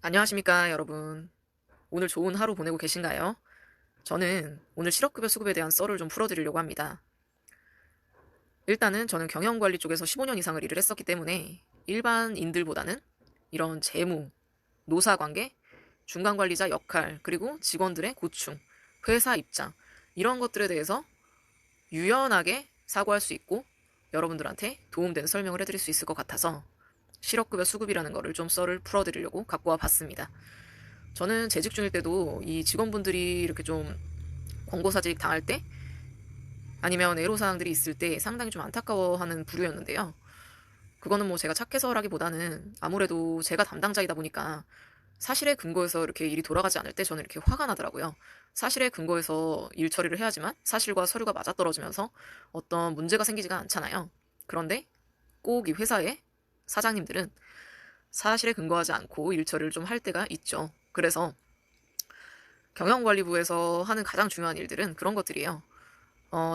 안녕하십니까, 여러분. 오늘 좋은 하루 보내고 계신가요? 저는 오늘 실업급여 수급에 대한 썰을 좀 풀어드리려고 합니다. 일단은 저는 경영관리 쪽에서 15년 이상을 일을 했었기 때문에 일반인들보다는 이런 재무, 노사관계, 중간관리자 역할, 그리고 직원들의 고충, 회사 입장, 이런 것들에 대해서 유연하게 사고할 수 있고 여러분들한테 도움되는 설명을 해드릴 수 있을 것 같아서 실업급여 수급이라는 거를 좀 썰을 풀어드리려고 갖고 와 봤습니다. 저는 재직 중일 때도 이 직원분들이 이렇게 좀 권고사직 당할 때 아니면 애로사항들이 있을 때 상당히 좀 안타까워하는 부류였는데요. 그거는 뭐 제가 착해서라기보다는 아무래도 제가 담당자이다 보니까 사실에 근거해서 이렇게 일이 돌아가지 않을 때 저는 이렇게 화가 나더라고요. 사실에 근거해서 일 처리를 해야지만 사실과 서류가 맞아떨어지면서 어떤 문제가 생기지가 않잖아요. 그런데 꼭 이 회사의 사장님들은 사실에 근거하지 않고 일 처리를 좀 할 때가 있죠. 그래서 경영관리부에서 하는 가장 중요한 일들은 그런 것들이에요.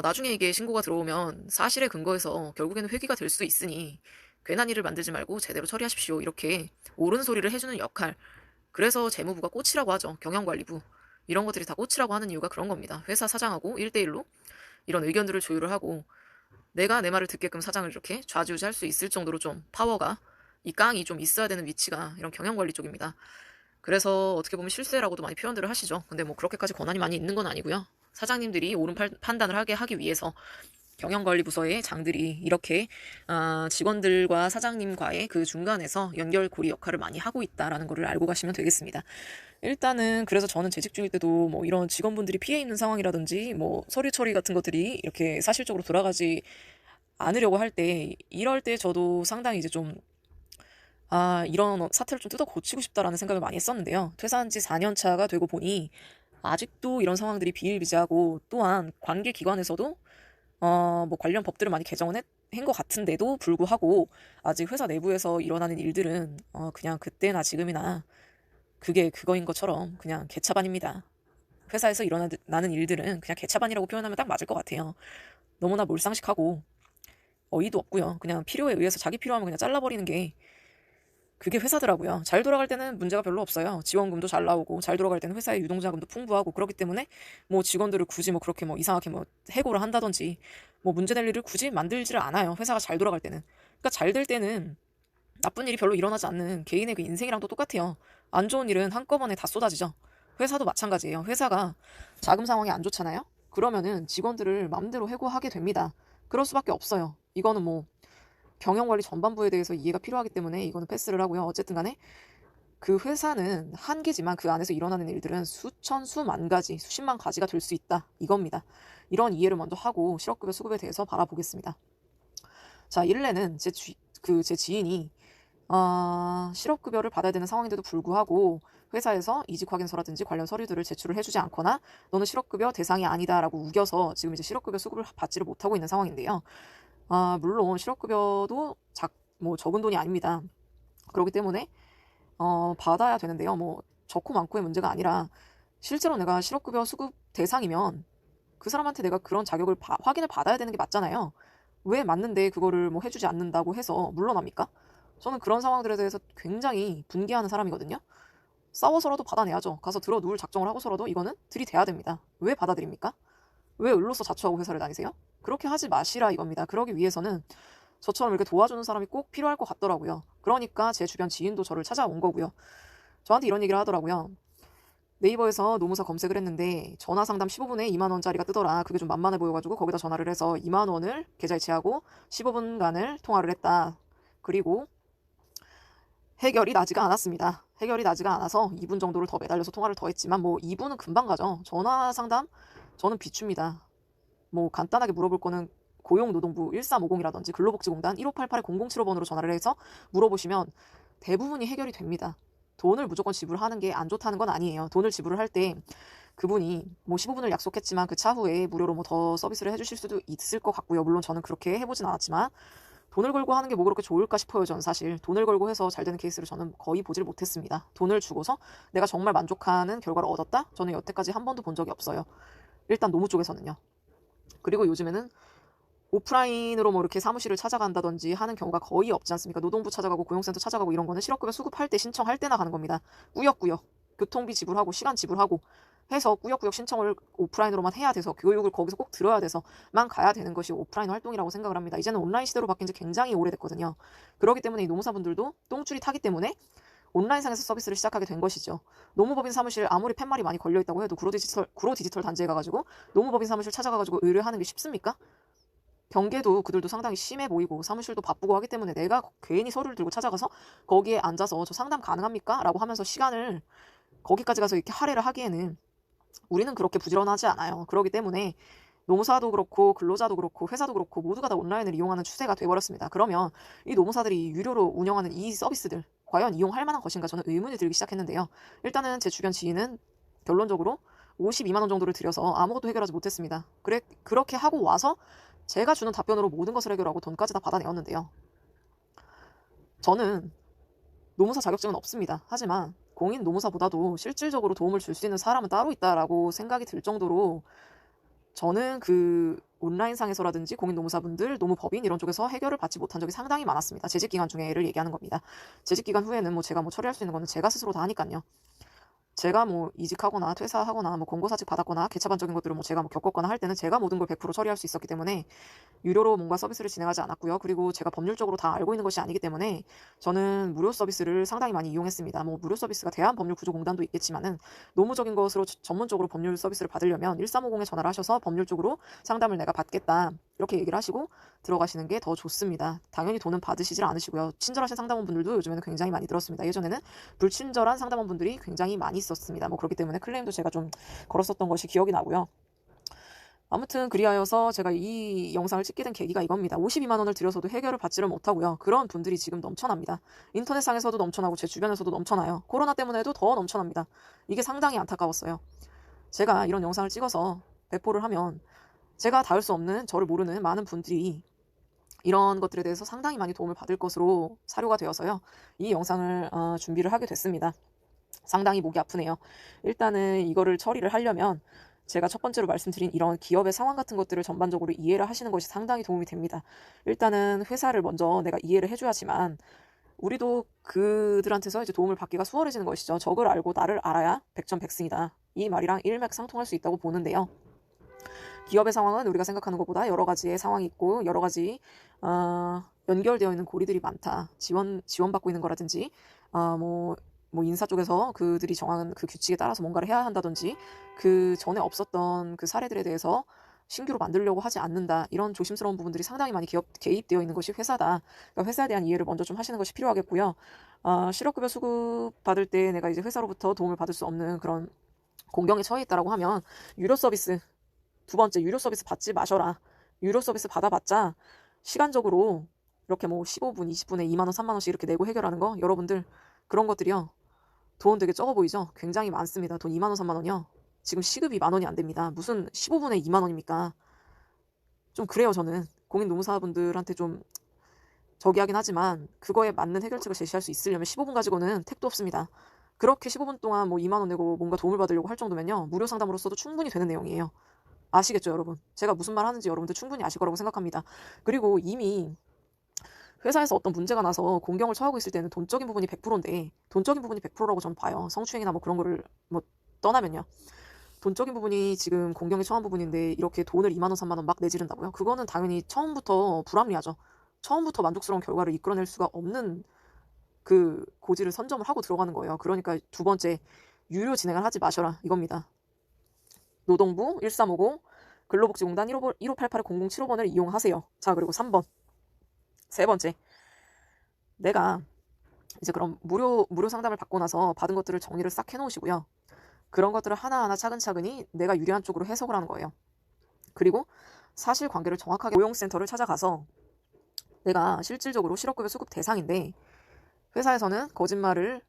나중에 이게 신고가 들어오면 사실에 근거해서 결국에는 회귀가 될 수 있으니 괜한 일을 만들지 말고 제대로 처리하십시오. 이렇게 옳은 소리를 해주는 역할. 그래서 재무부가 꽃이라고 하죠. 경영관리부. 이런 것들이 다 꽃이라고 하는 이유가 그런 겁니다. 회사 사장하고 1대1로 이런 의견들을 조율을 하고 내가 내 말을 듣게끔 사장을 이렇게 좌지우지할 수 있을 정도로 좀 파워가 이 깡이 좀 있어야 되는 위치가 이런 경영관리 쪽입니다. 그래서 어떻게 보면 실세라고도 많이 표현들을 하시죠. 근데 뭐 그렇게까지 권한이 많이 있는 건 아니고요. 사장님들이 옳은 판단을 하기 위해서 경영관리부서의 장들이 이렇게 직원들과 사장님과의 그 중간에서 연결고리 역할을 많이 하고 있다라는 것을 알고 가시면 되겠습니다. 일단은 그래서 저는 재직 중일 때도 뭐 이런 직원분들이 피해 있는 상황이라든지 뭐 서류 처리 같은 것들이 이렇게 사실적으로 돌아가지 않으려고 할 때 이럴 때 저도 상당히 이제 좀 이런 사태를 좀 뜯어 고치고 싶다라는 생각을 많이 했었는데요. 퇴사한 지 4년 차가 되고 보니 아직도 이런 상황들이 비일비재하고 또한 관계 기관에서도 뭐 관련 법들을 많이 개정은 한 것 같은데도 불구하고 아직 회사 내부에서 일어나는 일들은 그냥 그때나 지금이나 그게 그거인 것처럼 그냥 개차반입니다. 회사에서 일어나는 일들은 그냥 개차반이라고 표현하면 딱 맞을 것 같아요. 너무나 몰상식하고 어이도 없고요. 그냥 필요에 의해서 자기 필요하면 그냥 잘라버리는 게 그게 회사더라고요. 잘 돌아갈 때는 문제가 별로 없어요. 지원금도 잘 나오고 잘 돌아갈 때는 회사의 유동자금도 풍부하고 그렇기 때문에 뭐 직원들을 굳이 뭐 그렇게 뭐 이상하게 뭐 해고를 한다든지 뭐 문제될 일을 굳이 만들지를 않아요. 회사가 잘 돌아갈 때는. 그러니까 잘 될 때는 나쁜 일이 별로 일어나지 않는 개인의 그 인생이랑도 똑같아요. 안 좋은 일은 한꺼번에 다 쏟아지죠. 회사도 마찬가지예요. 회사가 자금 상황이 안 좋잖아요. 그러면은 직원들을 마음대로 해고하게 됩니다. 그럴 수밖에 없어요. 이거는 뭐 경영관리 전반부에 대해서 이해가 필요하기 때문에 이거는 패스를 하고요. 어쨌든 간에 그 회사는 한계지만 그 안에서 일어나는 일들은 수천, 수만 가지, 수십만 가지가 될 수 있다. 이겁니다. 이런 이해를 먼저 하고 실업급여 수급에 대해서 바라보겠습니다. 자, 일례는 제 지인이 실업급여를 받아야 되는 상황인데도 불구하고 회사에서 이직 확인서라든지 관련 서류들을 제출을 해주지 않거나 너는 실업급여 대상이 아니다라고 우겨서 지금 이제 실업급여 수급을 받지를 못하고 있는 상황인데요. 물론 실업급여도 뭐 적은 돈이 아닙니다. 그렇기 때문에 받아야 되는데요. 뭐 적고 많고의 문제가 아니라 실제로 내가 실업급여 수급 대상이면 그 사람한테 내가 그런 자격을 확인을 받아야 되는 게 맞잖아요. 왜 맞는데 그거를 뭐 해주지 않는다고 해서 물러납니까? 저는 그런 상황들에 대해서 굉장히 분개하는 사람이거든요. 싸워서라도 받아내야죠. 가서 들어 누울 작정을 하고서라도 이거는 들이대야 됩니다. 왜 받아들입니까? 왜 을로서 자초하고 회사를 다니세요? 그렇게 하지 마시라 이겁니다. 그러기 위해서는 저처럼 이렇게 도와주는 사람이 꼭 필요할 것 같더라고요. 그러니까 제 주변 지인도 저를 찾아온 거고요. 저한테 이런 얘기를 하더라고요. 네이버에서 노무사 검색을 했는데 전화 상담 15분에 2만 원짜리가 뜨더라. 그게 좀 만만해 보여가지고 거기다 전화를 해서 2만 원을 계좌 이체하고 15분간을 통화를 했다. 그리고 해결이 나지가 않았습니다. 해결이 나지가 않아서 2분 정도를 더 매달려서 통화를 더 했지만 뭐 2분은 금방 가죠. 전화 상담 저는 비춥니다. 뭐 간단하게 물어볼 거는 고용노동부 1350이라든지 근로복지공단 1588-0075번으로 전화를 해서 물어보시면 대부분이 해결이 됩니다. 돈을 무조건 지불하는 게 안 좋다는 건 아니에요. 돈을 지불을 할 때 그분이 뭐 15분을 약속했지만 그 차후에 무료로 뭐 더 서비스를 해주실 수도 있을 것 같고요. 물론 저는 그렇게 해보진 않았지만 돈을 걸고 하는 게 뭐 그렇게 좋을까 싶어요. 저는 사실 돈을 걸고 해서 잘 되는 케이스를 저는 거의 보지를 못했습니다. 돈을 주고서 내가 정말 만족하는 결과를 얻었다? 저는 여태까지 한 번도 본 적이 없어요. 일단 노무 쪽에서는요. 그리고 요즘에는 오프라인으로 뭐 이렇게 사무실을 찾아간다든지 하는 경우가 거의 없지 않습니까? 노동부 찾아가고 고용센터 찾아가고 이런 거는 실업급여 수급할 때 신청할 때나 가는 겁니다. 꾸역꾸역 교통비 지불하고 시간 지불하고 해서 꾸역꾸역 신청을 오프라인으로만 해야 돼서 교육을 거기서 꼭 들어야 돼서만 가야 되는 것이 오프라인 활동이라고 생각을 합니다. 이제는 온라인 시대로 바뀐 지 굉장히 오래됐거든요. 그렇기 때문에 이 노무사분들도 똥줄이 타기 때문에 온라인상에서 서비스를 시작하게 된 것이죠. 노무법인 사무실 아무리 팻말이 많이 걸려있다고 해도 구로 디지털 단지에 가가지고 노무법인 사무실 찾아가가지고 의뢰하는 게 쉽습니까? 경계도 그들도 상당히 심해 보이고 사무실도 바쁘고 하기 때문에 내가 괜히 서류를 들고 찾아가서 거기에 앉아서 저 상담 가능합니까? 라고 하면서 시간을 거기까지 가서 이렇게 할애를 하기에는 우리는 그렇게 부지런하지 않아요. 그렇기 때문에 노무사도 그렇고 근로자도 그렇고 회사도 그렇고 모두가 다 온라인을 이용하는 추세가 돼버렸습니다. 그러면 이 노무사들이 유료로 운영하는 이 서비스들 과연 이용할 만한 것인가 저는 의문이 들기 시작했는데요. 일단은 제 주변 지인은 결론적으로 52만 원 정도를 들여서 아무것도 해결하지 못했습니다. 그렇게 하고 와서 제가 주는 답변으로 모든 것을 해결하고 돈까지 다 받아내었는데요. 저는 노무사 자격증은 없습니다. 하지만 공인 노무사보다도 실질적으로 도움을 줄 수 있는 사람은 따로 있다라고 생각이 들 정도로 저는 그 온라인상에서라든지 공인 노무사분들, 노무법인 이런 쪽에서 해결을 받지 못한 적이 상당히 많았습니다. 재직기간 중에를 얘기하는 겁니다. 재직기간 후에는 뭐 제가 뭐 처리할 수 있는 거는 제가 스스로 다 하니까요. 제가 뭐 이직하거나 퇴사하거나 뭐 권고사직 받았거나 개차반적인 것들을 뭐 제가 뭐 겪었거나 할 때는 제가 모든 걸 100% 처리할 수 있었기 때문에 유료로 뭔가 서비스를 진행하지 않았고요. 그리고 제가 법률적으로 다 알고 있는 것이 아니기 때문에 저는 무료 서비스를 상당히 많이 이용했습니다. 뭐 무료 서비스가 대한법률구조공단도 있겠지만은 노무적인 것으로 전문적으로 법률 서비스를 받으려면 1350에 전화를 하셔서 법률적으로 상담을 내가 받겠다. 이렇게 얘기를 하시고 들어가시는 게 더 좋습니다. 당연히 돈은 받으시질 않으시고요. 친절하신 상담원분들도 요즘에는 굉장히 많이 들었습니다. 예전에는 불친절한 상담원분들이 굉장히 많이 있었습니다. 뭐 그렇기 때문에 클레임도 제가 좀 걸었었던 것이 기억이 나고요. 아무튼 그리하여서 제가 이 영상을 찍게 된 계기가 이겁니다. 52만 원을 들여서도 해결을 받지를 못하고요. 그런 분들이 지금 넘쳐납니다. 인터넷상에서도 넘쳐나고 제 주변에서도 넘쳐나요. 코로나 때문에도 더 넘쳐납니다. 이게 상당히 안타까웠어요. 제가 이런 영상을 찍어서 배포를 하면 제가 닿을 수 없는 저를 모르는 많은 분들이 이런 것들에 대해서 상당히 많이 도움을 받을 것으로 사료가 되어서요. 이 영상을 준비를 하게 됐습니다. 상당히 목이 아프네요. 일단은 이거를 처리를 하려면 제가 첫 번째로 말씀드린 이런 기업의 상황 같은 것들을 전반적으로 이해를 하시는 것이 상당히 도움이 됩니다. 일단은 회사를 먼저 내가 이해를 해줘야지만 우리도 그들한테서 이제 도움을 받기가 수월해지는 것이죠. 적을 알고 나를 알아야 백전백승이다. 이 말이랑 일맥상통할 수 있다고 보는데요. 기업의 상황은 우리가 생각하는 것보다 여러 가지의 상황이 있고 여러 가지 연결되어 있는 고리들이 많다. 지원받고 있는 거라든지 뭐 인사 쪽에서 그들이 정한 그 규칙에 따라서 뭔가를 해야 한다든지 그 전에 없었던 그 사례들에 대해서 신규로 만들려고 하지 않는다. 이런 조심스러운 부분들이 상당히 많이 개입되어 있는 것이 회사다. 그러니까 회사에 대한 이해를 먼저 좀 하시는 것이 필요하겠고요. 실업급여 수급 받을 때 내가 이제 회사로부터 도움을 받을 수 없는 그런 공경에 처해 있다라고 하면 유료 서비스 두 번째, 유료 서비스 받지 마셔라. 유료 서비스 받아봤자 시간적으로 이렇게 뭐 15분, 20분에 2만 원, 3만 원씩 이렇게 내고 해결하는 거 여러분들 그런 것들이요. 돈 되게 적어 보이죠? 굉장히 많습니다. 돈 2만 원, 3만 원이요. 지금 시급이 만 원이 안 됩니다. 무슨 15분에 2만 원입니까? 좀 그래요, 저는. 공인 노무사분들한테 좀 저기 하긴 하지만 그거에 맞는 해결책을 제시할 수 있으려면 15분 가지고는 택도 없습니다. 그렇게 15분 동안 뭐 2만 원 내고 뭔가 도움을 받으려고 할 정도면요. 무료 상담으로서도 충분히 되는 내용이에요. 아시겠죠, 여러분? 제가 무슨 말 하는지 여러분들 충분히 아실 거라고 생각합니다. 그리고 이미 회사에서 어떤 문제가 나서 공경을 처하고 있을 때는 돈적인 부분이 100%인데 돈적인 부분이 100%라고 저는 봐요. 성추행이나 뭐 그런 거를 뭐 떠나면요. 돈적인 부분이 지금 공경에 처한 부분인데 이렇게 돈을 2만 원, 3만 원 막 내지른다고요? 그거는 당연히 처음부터 불합리하죠. 처음부터 만족스러운 결과를 이끌어낼 수가 없는 그 고지를 선점을 하고 들어가는 거예요. 그러니까 두 번째, 유료 진행을 하지 마셔라 이겁니다. 노동부 1350 근로복지공단 1588-0075번을 이용하세요. 자, 그리고 3번. 세 번째. 내가 이제 그럼 무료 상담을 받고 나서 받은 것들을 정리를 싹 해놓으시고요. 그런 것들을 하나하나 차근차근히 내가 유리한 쪽으로 해석을 하는 거예요. 그리고 사실관계를 정확하게 고용센터를 찾아가서 내가 실질적으로 실업급여 수급 대상인데 회사에서는 거짓말을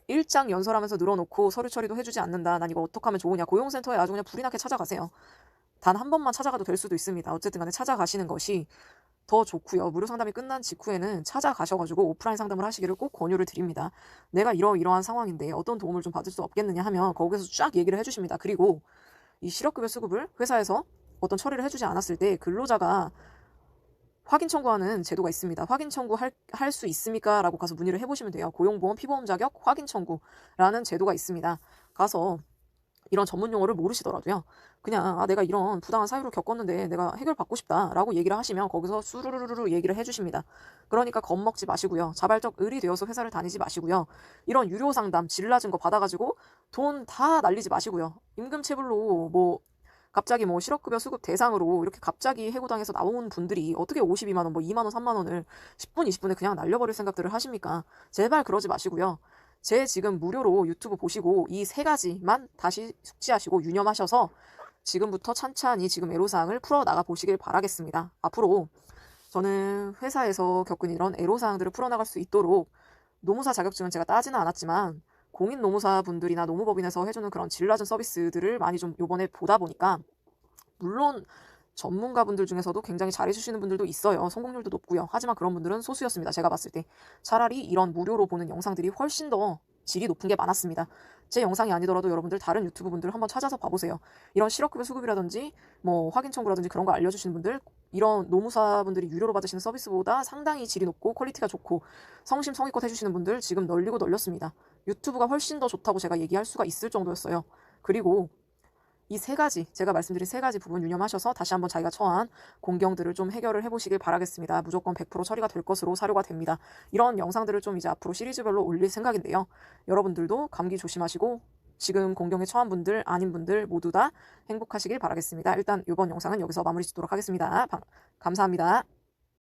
일장 연설하면서 늘어놓고 서류 처리도 해주지 않는다. 난 이거 어떻게 하면 좋으냐. 고용센터에 아주 그냥 불이 나게 찾아가세요. 단 한 번만 찾아가도 될 수도 있습니다. 어쨌든 간에 찾아가시는 것이 더 좋고요. 무료 상담이 끝난 직후에는 찾아가셔가지고 오프라인 상담을 하시기를 꼭 권유를 드립니다. 내가 이러한 상황인데 어떤 도움을 좀 받을 수 없겠느냐 하면 거기서 쫙 얘기를 해주십니다. 그리고 이 실업급여 수급을 회사에서 어떤 처리를 해주지 않았을 때 근로자가 확인 청구하는 제도가 있습니다. 확인 청구할 수 있습니까? 라고 가서 문의를 해보시면 돼요. 고용보험 피보험 자격 확인 청구라는 제도가 있습니다. 가서 이런 전문 용어를 모르시더라도요. 그냥 내가 이런 부당한 사유를 겪었는데 내가 해결받고 싶다라고 얘기를 하시면 거기서 수르르르 얘기를 해주십니다. 그러니까 겁먹지 마시고요. 자발적 을이 되어서 회사를 다니지 마시고요. 이런 유료 상담 질 낮은 거 받아가지고 돈 다 날리지 마시고요. 임금체불로 뭐 갑자기 뭐 실업급여 수급 대상으로 이렇게 갑자기 해고당해서 나온 분들이 어떻게 52만 원, 뭐 2만 원, 3만 원을 10분, 20분에 그냥 날려버릴 생각들을 하십니까? 제발 그러지 마시고요. 제 지금 무료로 유튜브 보시고 이 세 가지만 다시 숙지하시고 유념하셔서 지금부터 찬찬히 지금 애로사항을 풀어나가 보시길 바라겠습니다. 앞으로 저는 회사에서 겪은 이런 애로사항들을 풀어나갈 수 있도록 노무사 자격증은 제가 따지는 않았지만 공인 노무사분들이나 노무법인에서 해주는 그런 질 낮은 서비스들을 많이 좀 요번에 보다 보니까 물론 전문가분들 중에서도 굉장히 잘해주시는 분들도 있어요. 성공률도 높고요. 하지만 그런 분들은 소수였습니다. 제가 봤을 때. 차라리 이런 무료로 보는 영상들이 훨씬 더 질이 높은 게 많았습니다. 제 영상이 아니더라도 여러분들 다른 유튜브 분들 한번 찾아서 봐보세요. 이런 실업급여 수급이라든지 뭐 확인 청구라든지 그런 거 알려주시는 분들, 이런 노무사분들이 유료로 받으시는 서비스보다 상당히 질이 높고 퀄리티가 좋고 성심성의껏 해주시는 분들 지금 널리고 널렸습니다. 유튜브가 훨씬 더 좋다고 제가 얘기할 수가 있을 정도였어요. 그리고 이 세 가지, 제가 말씀드린 세 가지 부분 유념하셔서 다시 한번 자기가 처한 공경들을 좀 해결을 해보시길 바라겠습니다. 무조건 100% 처리가 될 것으로 사료가 됩니다. 이런 영상들을 좀 이제 앞으로 시리즈별로 올릴 생각인데요. 여러분들도 감기 조심하시고 지금 공경에 처한 분들, 아닌 분들 모두 다 행복하시길 바라겠습니다. 일단 이번 영상은 여기서 마무리 짓도록 하겠습니다. 감사합니다.